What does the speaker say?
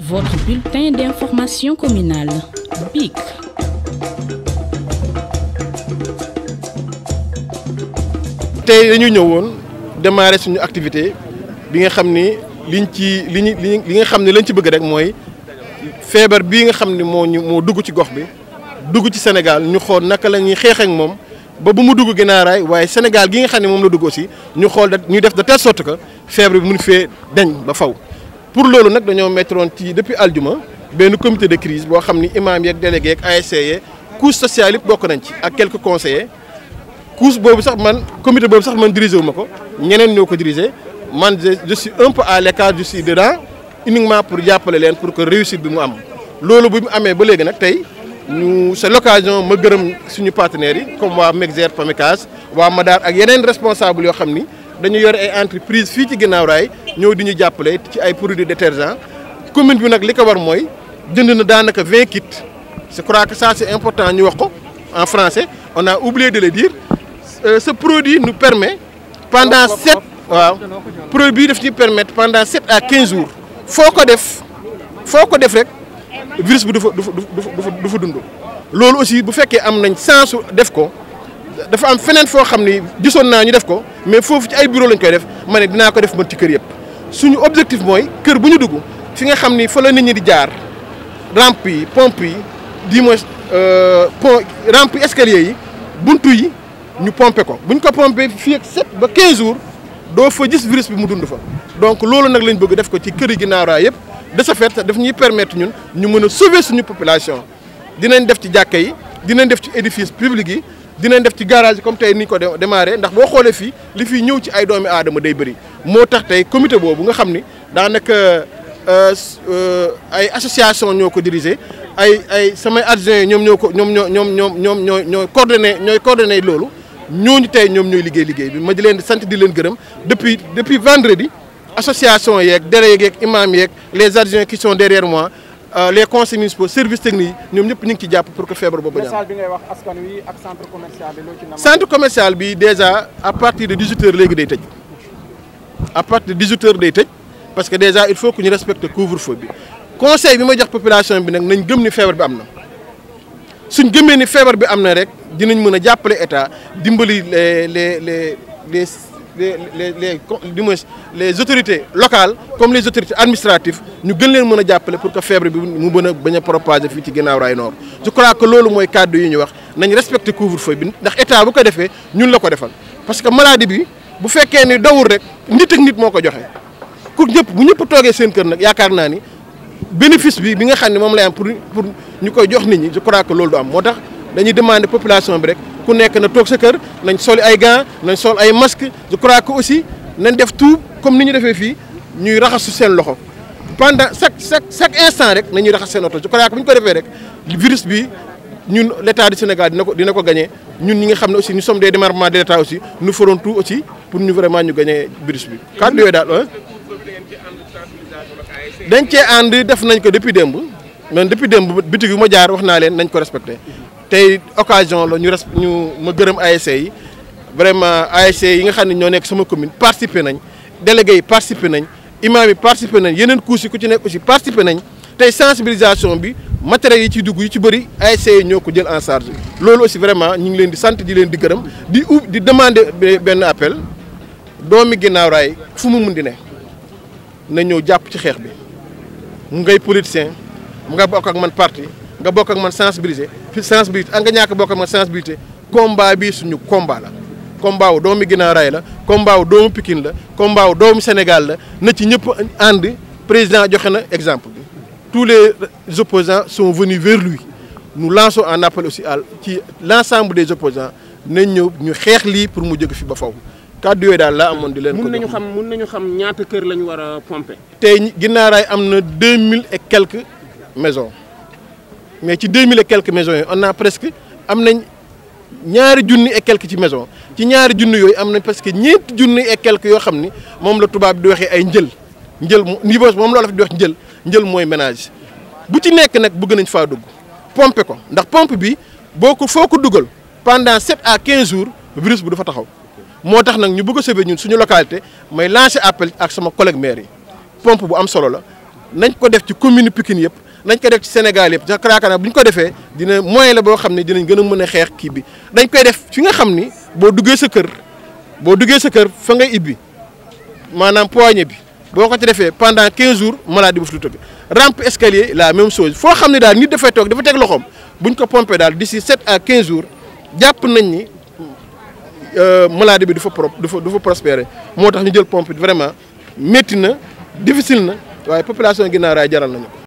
Votre bulletin d'information communale, BIC. Tey dañu ñëwoon démarrer suñu activité bi nga xam ni li nga xam ne lañ ci bëgg rek mooy feebar bii nga xam ni moo dugg ci gox bi dugg ci Sénégal ñu xool naka la ñuy xeex ak moom ba bu mu dugg Guinaw Rail waaye Sénégal gi nga xam ne moom la dugg aussi ñu xool ñu def de telle sorte que feebar bi mun fee dañ ba faw. Pour loolu nag dañoo mettroon ci depuis aljuma benn comité de crise boo xam ni imam yeeg délégué yeeg ASC yeeg couche sociale yëpp bokk nañ ci ak quelques conseillers couche boobu sax comité boobu sax man dirigé wu ma ko ñeneen ñoo ko dirigé man je suis un peu à l'écart, je suis dedans uniquement pour jàppale leen pour que réussite bi mu am. loolu bu mu amee ba léegi nag tey c'est l'occasion ma gërëm suñu partenaires yi comme waa Megzer Pamecas waa Madar ak yeneen responsable yoo xam ni dañu yore ay entreprise fii ci Guinaw Rail ñëw di ñu jàppale ci ay produits détergents commune bi nag li ko war mooy jënd na daanaka 20 kits. Je crois que ça c'est important ñu wax ko en français on a oublié de le dire ce produit nous permet pendant 7 produit daf ñuy permettre pendant 7 à 15 jours foo ko def rek virus bi du fa dund. loolu aussi bu fekkee am nañ chance def ko dafa am feneen foo xam ni gisoon naa ñu def ko mais foofu ci ay bureau lañ koy def ma ne dinaa ko def man ci kër yëpp suñu objectif mooy kër bu ñu dugg fi nga xam ni fa la nit ñi di jaar rampe yi pompe yi di moins rampe escalier yi buntu yi ñu pomper ko buñ ko pomper fii ak 7 ba 15 jours doo fa gis virus bi mu dund fa. donc loolu nag lañ bëgg def ko ci kër yi Guinaw Rail yëpp de ce fait daf ñuy permettre ñun ñu mën a sauver suñu population dinañ def ci jàkka yi dinañ def ci édifice public yi dinañ def ci garage comme tey ni ko démarré ndax boo xoolee fii li fiy ñëw ci ay doomi aadama day bëri moo tax tey comité boobu nga xam ni daanaka ay association ñoo ko dirigé ay samay adjoints ñooy coordonné loolu ñooñu tey ñoom ñooy liggéey bi ma di leen di sant di leen gërëm depuis vendredi association yeeg délégué yeeg imam yeeg les adjoints qui sont derrière moi les conseils municipaux services techniques yi ñoom ñëpp ñu ngi ci jàpp pour que feebar boobu ñu am. message bi ngay wax askan wi ak centre commercial bi loo ci nam. centre commercial bi déjà à partir de 18h léegi day tëj à partir de 18h day tëj parce que déjà il faut que ñu respecte couvre-feu bi conseil bi ma jox population bi nag nañ gëm ni feebar bi am na suñ gëmee ni feebar bi am na rek dinañ mën a jàppale état dimbali les autorités locales comme les autorités administratives ñu gën leen mën a jàppale pour que feebar bi mu bañ a propager fii ci Guinaw Rail Nord. Je crois que loolu mooy kàddu yi ñu wax nañ respecter couvre-feu bi ndax état bu ko defee ñun la ko defal parce que maladie bi bu fekkee ni dawul rek nit ak nit moo ko joxe ku bu ñëpp toogee seen kër nag yaakaar naa ni bénéfice bi nga xam ne moom lay am pour ñu koy jox nit ñi je crois que loolu du am moo tax dañuy demander population bi rek ku nekk na toog sa kër nañ sol ay gants nañ sol ay masques je crois que aussi nañ def tout comme ni ñu defee fii ñuy raxasu seen loxo pendant chaque instant rek nañuy raxas seen oto je crois que bu ñu ko defee rek virus bi ñun l'état du Sénégal dina ko gagner ñun ñi nga xam ne aussi nous sommes des démembrements de l'état aussi nous ferons tout aussi pour ñu vraiment ñu gagner virus bi. kàddu yooyu daal dañ cee ànd def nañ ko depuis démb mais depuis démb bitig yu ma jaar wax naa leen nañ ko respecté tey occasion la ma gërëm ASC yi vraiment ASC yi nga xam ne ñoo nekk sama commune participé nañ délégués yi participé nañ imam yi participé nañ yeneen couches yi ku ci nekk aussi participé nañ tey sensibilisation bi matériels yi ci dugg yi ci bëri ASC yi ñoo ko jël en charge loolu aussi vraiment ñu ngi leen di sant di leen di gërëm di demander benn appel doomi Guinaw Rail fu mu mun di ne na ñëw jàpp ci xeex bi mu ngay politicien nga bokk ak man parti nga bokk ak man sensibilité ak nga ñàkk bokk ak man sensibilité combat bi suñu combat la combat wu doomu Guinaw Rail la combat wu doomu Pikine la combat wu doomu Sénégal la na ci ñëpp ànd président joxe na exemple bi tous les opposants sont venus vers lui nous lançons un appel aussi ci l'ensemble des opposants nañ ñëw ñu xeex lii pour mu jóge fi ba faw kàddu yooyu daal laa amoon di leen ko. mun nañu xam ñaata kër lañu war a pomper. tey Guinaw Rail am na 2000 et quelques maisons mais ci 2000 et quelques maisons yi on a presque am nañ ñaari junni et quelques ci maison ci ñaari junni yooyu am nañ presque ñeenti junni et quelques yoo xam ni moom la tubaab di waxee ay njël niveau moom la wolof di wax njël mooy ménage bu ci nekk nag bëgg nañ faa dugg pomper ko ndax pompe bi foo ko dugal pendant 7 à 15 jours virus bi du fa taxaw. moo tax nag ñu bëgg a sauver ñun suñu localité may lancer appel ak sama collègue maire yi pompe bu am solo la nañ ko def ci commune Pikine yëpp nañ ko def ci Sénégal yëpp ca Krakana bu ñu ko defee dina moyen la boo xam ne dinañ gën a mën a xeex kii bi dañ koy def fi nga xam ni boo duggee sa kër fa ngay ibbi maanaam poignée bi boo ko ci defee pendant 15 jours maladie bu fi lu tëgg rampe escalier la même chose foo xam ne daal nit dafay toog dafa teg loxoom buñ ko pompé daal d'ici 7 à 15 jours jàpp nañ ni maladie bi du fa prospérer moo tax ñu jël pompe vraiment métti na difficile na waaye population Guinaw Rail jaral nañu ko